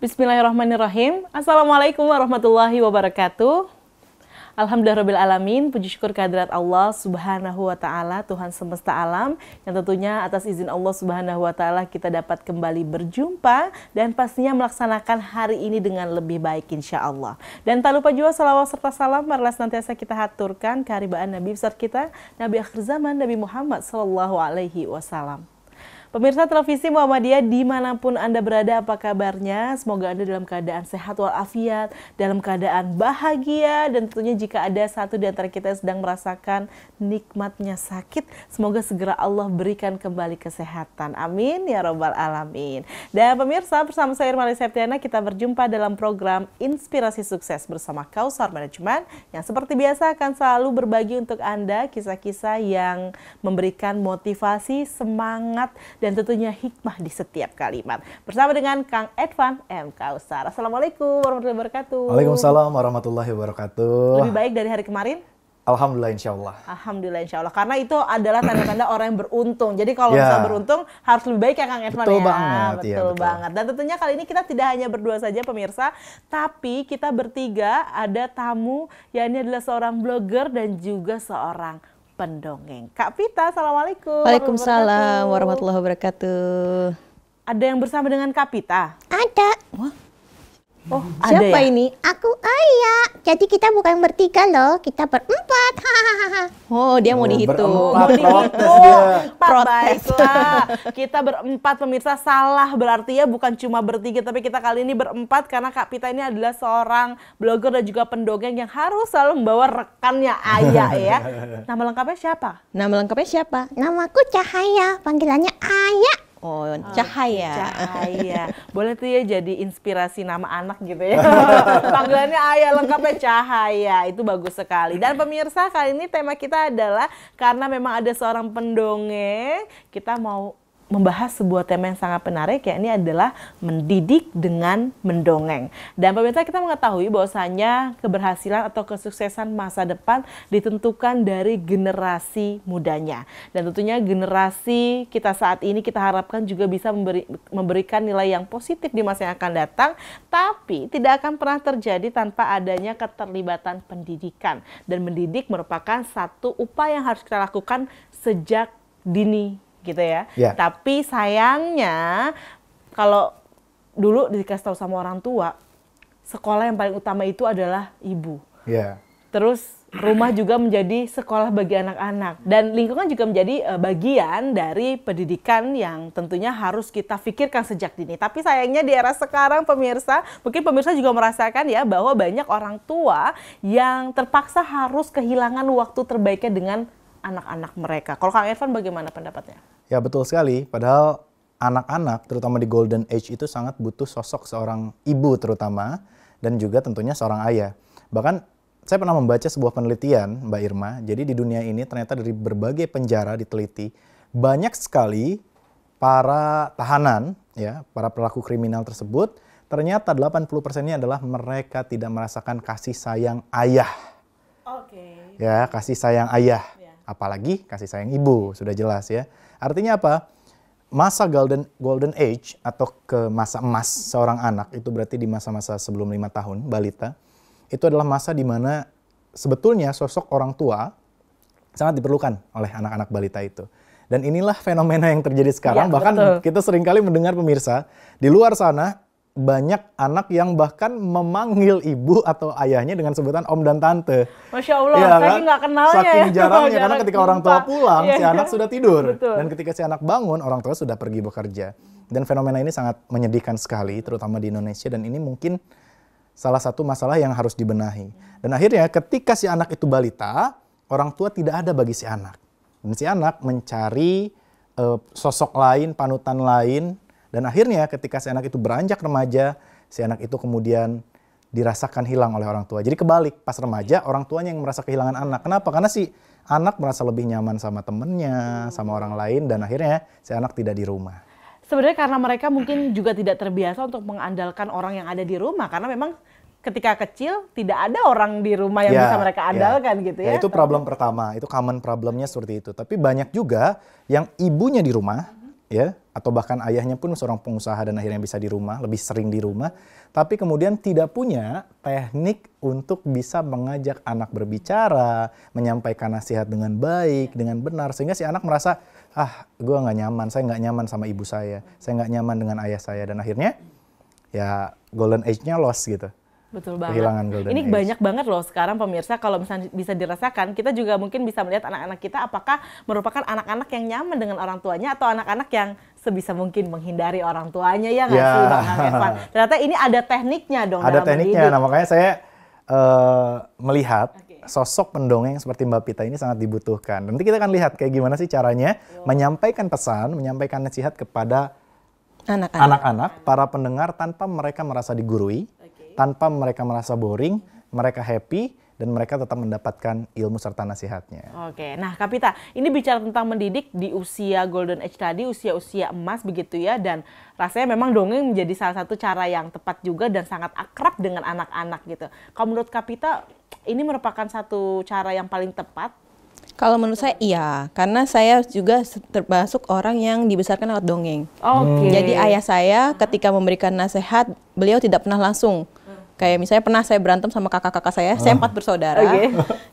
Bismillahirrahmanirrahim. Assalamualaikum warahmatullahi wabarakatuh. Alhamdulillahirrahmanirrahim. Puji syukur kehadirat Allah subhanahu wa ta'ala, Tuhan semesta alam, yang tentunya atas izin Allah subhanahu wa ta'ala kita dapat kembali berjumpa dan pastinya melaksanakan hari ini dengan lebih baik insya Allah. Dan tak lupa juga salawat serta salam marilah senantiasa kita haturkan keharibaan Nabi besar kita, Nabi akhir zaman, Nabi Muhammad sallallahu alaihi wasallam. Pemirsa televisi Muhammadiyah dimanapun Anda berada, apa kabarnya? Semoga Anda dalam keadaan sehat walafiat, dalam keadaan bahagia, dan tentunya jika ada satu di antara kita yang sedang merasakan nikmatnya sakit, semoga segera Allah berikan kembali kesehatan. Amin ya robbal alamin. Dan pemirsa, bersama saya Irma Septiana, kita berjumpa dalam program Inspirasi Sukses bersama Kausar Management yang seperti biasa akan selalu berbagi untuk Anda kisah-kisah yang memberikan motivasi, semangat, dan tentunya hikmah di setiap kalimat. Bersama dengan Kang Edvan M. Kausar. Assalamualaikum warahmatullahi wabarakatuh. Waalaikumsalam warahmatullahi wabarakatuh. Lebih baik dari hari kemarin? Alhamdulillah insya Allah. Alhamdulillah insya Allah. Karena itu adalah tanda-tanda orang yang beruntung. Jadi kalau misalnya beruntung harus lebih baik ya Kang Edvan. Betul ya. Banget, betul banget. Dan tentunya kali ini kita tidak hanya berdua saja pemirsa, tapi kita bertiga ada tamu, yakni adalah seorang blogger dan juga seorang pendongeng. Kak Pita, assalamualaikum. Waalaikumsalam warahmatullahi wabarakatuh. Ada yang bersama dengan Kak Pita? Ada. Wah. Oh, siapa ada ya? ini? Aku Ayah. Jadi kita bukan bertiga loh, kita berempat. Oh, dia mau dihitung. Mau dihitung. Baiklah. Kita berempat pemirsa, salah berarti ya, bukan cuma bertiga, tapi kita kali ini berempat karena Kak Pita ini adalah seorang blogger dan juga pendongeng yang harus selalu membawa rekannya Ayah ya. Nama lengkapnya siapa? Nama lengkapnya siapa? Namaku Cahaya, panggilannya Ayah. Oh, Cahaya. Cahaya. Boleh tuh ya jadi inspirasi nama anak gitu ya. Panggilannya Ayah, lengkapnya Cahaya. Itu bagus sekali. Dan pemirsa, kali ini tema kita adalah karena memang ada seorang pendongeng, kita mau membahas sebuah tema yang sangat menarik, yakni adalah mendidik dengan mendongeng. Dan pemirsa, kita mengetahui bahwasanya keberhasilan atau kesuksesan masa depan ditentukan dari generasi mudanya. Dan tentunya generasi kita saat ini kita harapkan juga bisa memberikan nilai yang positif di masa yang akan datang, tapi tidak akan pernah terjadi tanpa adanya keterlibatan pendidikan. Dan mendidik merupakan satu upaya yang harus kita lakukan sejak dini gitu ya. Tapi sayangnya kalau dulu dikasih tahu sama orang tua, sekolah yang paling utama itu adalah ibu. Terus rumah juga menjadi sekolah bagi anak-anak, dan lingkungan juga menjadi bagian dari pendidikan yang tentunya harus kita pikirkan sejak dini. Tapi sayangnya di era sekarang pemirsa, mungkin pemirsa juga merasakan ya bahwa banyak orang tua yang terpaksa harus kehilangan waktu terbaiknya dengan anak-anak mereka. Kalau Kang Edvan bagaimana pendapatnya? Ya betul sekali, padahal anak-anak terutama di golden age itu sangat butuh sosok seorang ibu terutama, dan juga tentunya seorang ayah. Bahkan saya pernah membaca sebuah penelitian Mbak Irma, jadi di dunia ini ternyata dari berbagai penjara diteliti, banyak sekali para tahanan, ya, para pelaku kriminal tersebut, ternyata 80%-nya adalah mereka tidak merasakan kasih sayang ayah. Ya, kasih sayang ayah. Apalagi kasih sayang ibu, sudah jelas ya. Artinya apa? Masa golden age atau ke masa emas seorang anak, itu berarti di masa-masa sebelum 5 tahun, balita, itu adalah masa di mana sebetulnya sosok orang tua sangat diperlukan oleh anak-anak balita itu. Dan inilah fenomena yang terjadi sekarang, bahkan kita seringkali mendengar pemirsa, di luar sana banyak anak yang bahkan memanggil ibu atau ayahnya dengan sebutan om dan tante. Masya Allah, ya, saking nggak kenalnya saking ya. jarangnya, karena ketika orang tua pulang, si anak sudah tidur. Betul. Dan ketika si anak bangun, orang tua sudah pergi bekerja. Dan fenomena ini sangat menyedihkan sekali, terutama di Indonesia. Dan ini mungkin salah satu masalah yang harus dibenahi. Dan akhirnya ketika si anak itu balita, orang tua tidak ada bagi si anak. Dan si anak mencari sosok lain, panutan lain. Dan akhirnya ketika si anak itu beranjak remaja, si anak itu kemudian dirasakan hilang oleh orang tua. Jadi kebalik, pas remaja orang tuanya yang merasa kehilangan anak. Kenapa? Karena si anak merasa lebih nyaman sama temennya, sama orang lain, dan akhirnya si anak tidak di rumah. Sebenarnya karena mereka mungkin juga tidak terbiasa untuk mengandalkan orang yang ada di rumah. Karena memang ketika kecil tidak ada orang di rumah yang bisa mereka andalkan gitu ya. Itu problem pertama, itu common problemnya seperti itu. Tapi banyak juga yang ibunya di rumah, ya, atau bahkan ayahnya pun seorang pengusaha dan akhirnya bisa di rumah, lebih sering di rumah, tapi kemudian tidak punya teknik untuk bisa mengajak anak berbicara, menyampaikan nasihat dengan baik, dengan benar, sehingga si anak merasa, gue nggak nyaman, saya nggak nyaman sama ibu saya nggak nyaman dengan ayah saya, dan akhirnya ya golden age-nya lost gitu. Betul banget. Kehilangan golden Ini age. banyak banget loh sekarang pemirsa, kalau misalnya bisa dirasakan, kita juga mungkin bisa melihat anak-anak kita apakah merupakan anak-anak yang nyaman dengan orang tuanya atau anak-anak yang sebisa mungkin menghindari orang tuanya, ya nggak sih Bang Evan? Ternyata ini ada tekniknya dong. Ada dalam tekniknya, mendidik. nah makanya saya melihat sosok pendongeng seperti Mbak Pita ini sangat dibutuhkan. Nanti kita akan lihat kayak gimana sih caranya menyampaikan pesan, menyampaikan nasihat kepada anak-anak, para pendengar tanpa mereka merasa digurui, tanpa mereka merasa boring, mereka happy, dan mereka tetap mendapatkan ilmu serta nasihatnya. Oke, nah Kapita, ini bicara tentang mendidik di usia golden age tadi, usia-usia emas begitu ya, dan rasanya memang dongeng menjadi salah satu cara yang tepat juga dan sangat akrab dengan anak-anak gitu. Kalau menurut Kapita, ini merupakan satu cara yang paling tepat? Kalau menurut saya iya, karena saya juga termasuk orang yang dibesarkan lewat dongeng. Oke. Jadi ayah saya ketika memberikan nasihat, beliau tidak pernah langsung. Kayak misalnya pernah saya berantem sama kakak-kakak saya 4 bersaudara.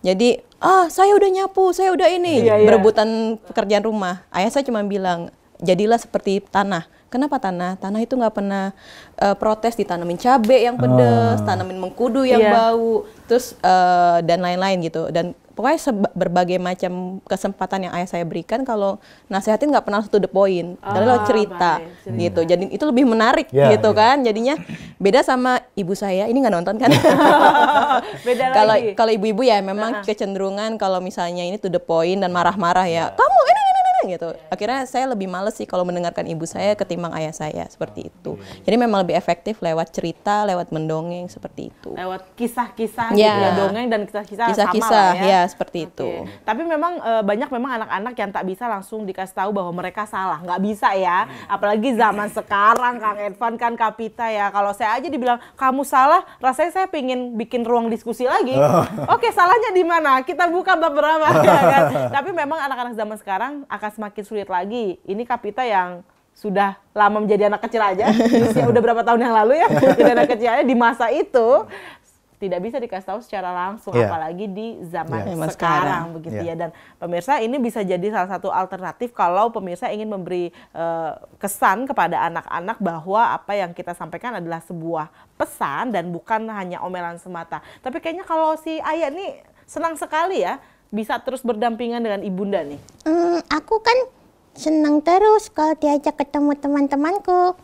Jadi, saya udah nyapu, saya udah ini, berebutan pekerjaan rumah. Ayah saya cuma bilang, jadilah seperti tanah. Kenapa tanah? Tanah itu nggak pernah protes, ditanamin cabai yang pedas, tanamin mengkudu yang bau, terus dan lain-lain gitu. Dan pokoknya berbagai macam kesempatan yang ayah saya berikan, kalau nasihatin nggak pernah to the point, dari lewat cerita gitu. Jadi itu lebih menarik gitu kan. Jadinya beda sama ibu saya, ini nggak nonton kan? Beda lagi. Kalau ibu-ibu ya memang kecenderungan kalau misalnya ini to the point dan marah-marah ya, kamu ini gitu. Akhirnya saya lebih males sih kalau mendengarkan ibu saya ketimbang ayah saya, seperti itu. Jadi memang lebih efektif lewat cerita, lewat mendongeng seperti itu. Lewat kisah-kisah gitu ya, dongeng dan kisah-kisah sama lah ya. Ya, seperti itu. Tapi memang banyak memang anak-anak yang tak bisa langsung dikasih tahu bahwa mereka salah, nggak bisa ya. Apalagi zaman sekarang, Kang Evan kan Kapita ya. Kalau saya aja dibilang kamu salah, rasanya saya pengen bikin ruang diskusi lagi. Oke, salahnya di mana? Kita buka beberapa. Ya kan? Tapi memang anak-anak zaman sekarang akan semakin sulit lagi. Ini Kapita yang sudah lama menjadi anak kecil aja, usia udah berapa tahun yang lalu ya, jadi anak kecil aja di masa itu tidak bisa dikasih tahu secara langsung, apalagi di zaman sekarang begitu ya. Dan pemirsa, ini bisa jadi salah satu alternatif kalau pemirsa ingin memberi kesan kepada anak-anak bahwa apa yang kita sampaikan adalah sebuah pesan dan bukan hanya omelan semata. Tapi kayaknya kalau si Ayah nih senang sekali ya bisa terus berdampingan dengan ibunda nih. Aku kan senang terus kalau diajak ketemu teman-temanku.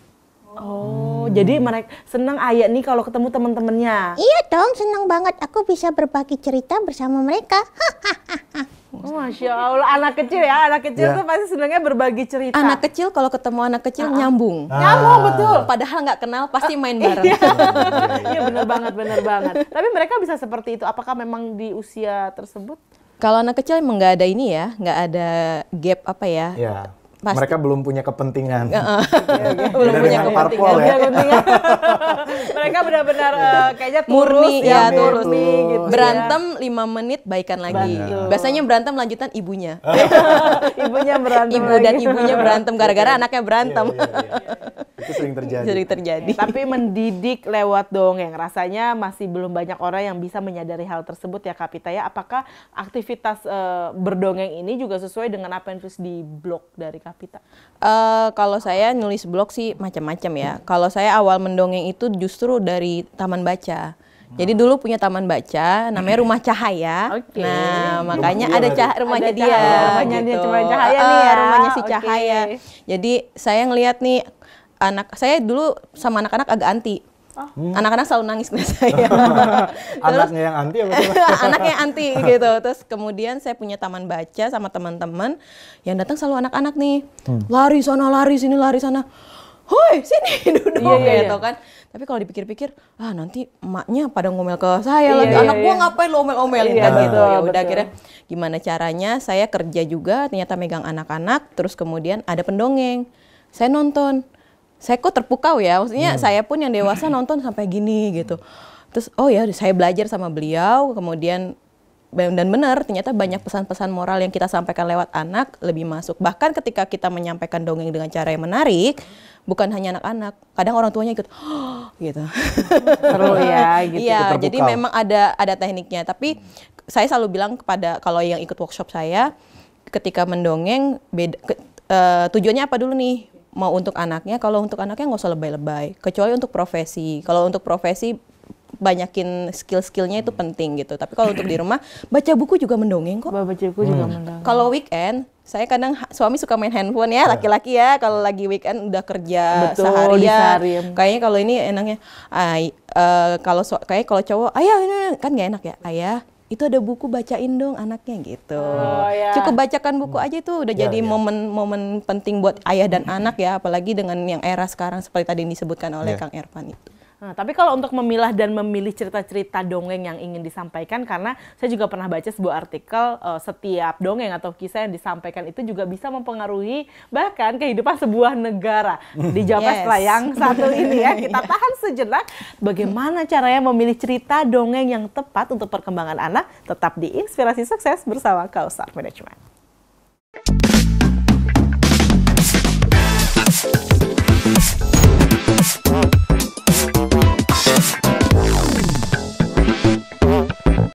Oh, jadi mereka senang Ayah nih kalau ketemu teman-temannya. Iya dong, senang banget. Aku bisa berbagi cerita bersama mereka. Oh, Masya Allah, anak kecil ya, anak kecil tuh pasti senangnya berbagi cerita. Anak kecil kalau ketemu anak kecil nyambung. Nyambung, betul. Padahal nggak kenal, pasti main bareng. Iya, benar banget, benar banget. Tapi mereka bisa seperti itu, apakah memang di usia tersebut? Kalau anak kecil emang nggak ada ini ya, nggak ada gap apa ya. Pasti. Mereka belum punya kepentingan. Belum punya kepentingan. Mereka benar-benar kayaknya tulus, murni ya, tulus. Gitu, berantem 5 menit baikan lagi. Biasanya berantem lanjutan ibunya. Ibunya berantem. Ibu dan ibunya berantem gara-gara anaknya berantem. Itu sering terjadi. Sering terjadi. Tapi mendidik lewat dongeng, rasanya masih belum banyak orang yang bisa menyadari hal tersebut ya Kapita ya. Apakah aktivitas berdongeng ini juga sesuai dengan apa yang tulis di blog dari Kapita? Kalau saya nulis blog sih macam-macam ya. Kalau saya awal mendongeng itu justru dari taman baca. Jadi dulu punya taman baca, namanya Rumah Cahaya. Nah, makanya ada rumahnya dia. Rumahnya dia gitu. cuma Cahaya nih ya. Rumahnya si Cahaya. Jadi saya ngelihat nih, saya dulu sama anak-anak agak anti. Anak-anak selalu nangis ke saya. Anaknya yang anti apa? Anaknya anti gitu. Terus kemudian saya punya taman baca sama teman-teman yang datang selalu anak-anak nih. Lari sana, lari sini, lari sana. Hoi, sini duduk gitu kan. Tapi kalau dipikir-pikir, nanti emaknya pada ngomel ke saya lagi. Anak gua ngapain lo omel-omelin kan gitu. Ya udah akhirnya gimana caranya saya kerja juga ternyata megang anak-anak, terus kemudian ada pendongeng. Saya nonton. Saya kok terpukau ya, maksudnya saya pun yang dewasa nonton sampai gini gitu. Terus oh ya saya belajar sama beliau, kemudian Dan benar, ternyata banyak pesan-pesan moral yang kita sampaikan lewat anak lebih masuk. Bahkan ketika kita menyampaikan dongeng dengan cara yang menarik, bukan hanya anak-anak, kadang orang tuanya ikut, gitu. Seru ya, gitu. Iya, jadi memang ada tekniknya. Tapi saya selalu bilang kepada kalau yang ikut workshop saya, ketika mendongeng, tujuannya apa dulu nih? Mau untuk anaknya, kalau untuk anaknya nggak usah lebay-lebay. Kecuali untuk profesi. Kalau untuk profesi, banyakin skill-skillnya itu penting gitu. Tapi kalau untuk di rumah, baca buku juga mendongeng kok. Baca buku juga mendongeng. Kalau weekend, saya kadang suami suka main handphone ya, laki-laki ya. Kalau lagi weekend udah kerja seharian. Kayaknya kalau ini enaknya, kayak kalau cowok, ayah ini kan nggak enak ya, ayah. Itu ada buku, bacain dong anaknya gitu. Cukup bacakan buku aja itu udah jadi momen penting buat ayah dan anak ya, apalagi dengan yang era sekarang seperti tadi yang disebutkan oleh Kang Ervan itu. Nah, tapi kalau untuk memilah dan memilih cerita-cerita dongeng yang ingin disampaikan, karena saya juga pernah baca sebuah artikel, setiap dongeng atau kisah yang disampaikan itu juga bisa mempengaruhi bahkan kehidupan sebuah negara. Dijawab setelah yang satu ini ya, kita tahan sejenak. Bagaimana caranya memilih cerita dongeng yang tepat untuk perkembangan anak, tetap di Inspirasi Sukses bersama Kausar Management.